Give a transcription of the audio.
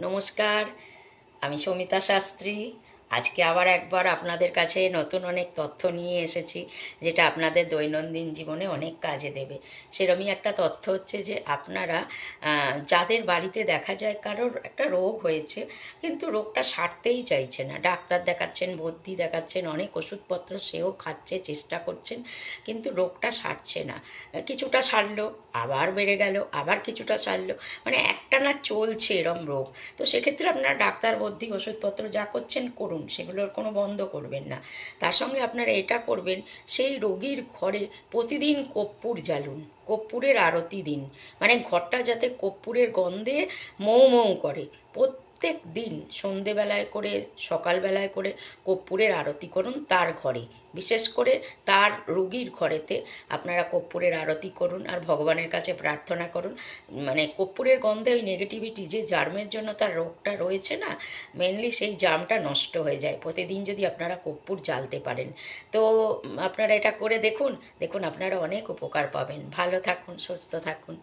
নমস্কার, আমি সমিতা শাস্ত্রী। আজকে আবার একবার আপনাদের কাছে নতুন অনেক তথ্য নিয়ে এসেছি, যেটা আপনাদের দৈনন্দিন জীবনে অনেক কাজে দেবে। সেরকমই একটা তথ্য হচ্ছে যে আপনারা যাদের বাড়িতে দেখা যায় কারোর একটা রোগ হয়েছে, কিন্তু রোগটা সারতেই চাইছে না, ডাক্তার দেখাচ্ছেন, বদ্যি দেখাচ্ছেন, অনেক ওষুধপত্র সেও খাচ্ছে, চেষ্টা করছেন, কিন্তু রোগটা সারছে না। কিছুটা সারলো, আবার বেড়ে গেল, আবার কিছুটা সারলো, মানে একটানা চলছে এরম রোগ। তো সেক্ষেত্রে আপনারা ডাক্তার বদ্যি ওষুধপত্র যা করছেন করুন, সেগুলোর কোনো বন্ধ করবেন না। তার সঙ্গে আপনারা এটা করবেন, সেই রোগীর ঘরে প্রতিদিন কর্পূর জ্বালুন, কর্পূরের আরতি দিন। মানে ঘরটা যাতে কর্পূরের গন্ধে মৌ মৌ করে। প্রত্যেক দিন সন্ধেবেলায় করে, সকালবেলায় করে কর্পূরের আরতি করুন তার ঘরে। বিশেষ করে তার রোগীর ঘরেতে আপনারা কর্পূরের আরতি করুন আর ভগবানের কাছে প্রার্থনা করুন। মানে কর্পূরের গন্ধে ওই নেগেটিভিটি, যে জার্মের জন্য তার রোগটা রয়েছে না, মেনলি সেই জার্মটা নষ্ট হয়ে যায় প্রতিদিন যদি আপনারা কর্পূর জ্বালতে পারেন। তো আপনারা এটা করে দেখুন, দেখুন আপনারা অনেক উপকার পাবেন। ভালো থাকুন, সুস্থ থাকুন।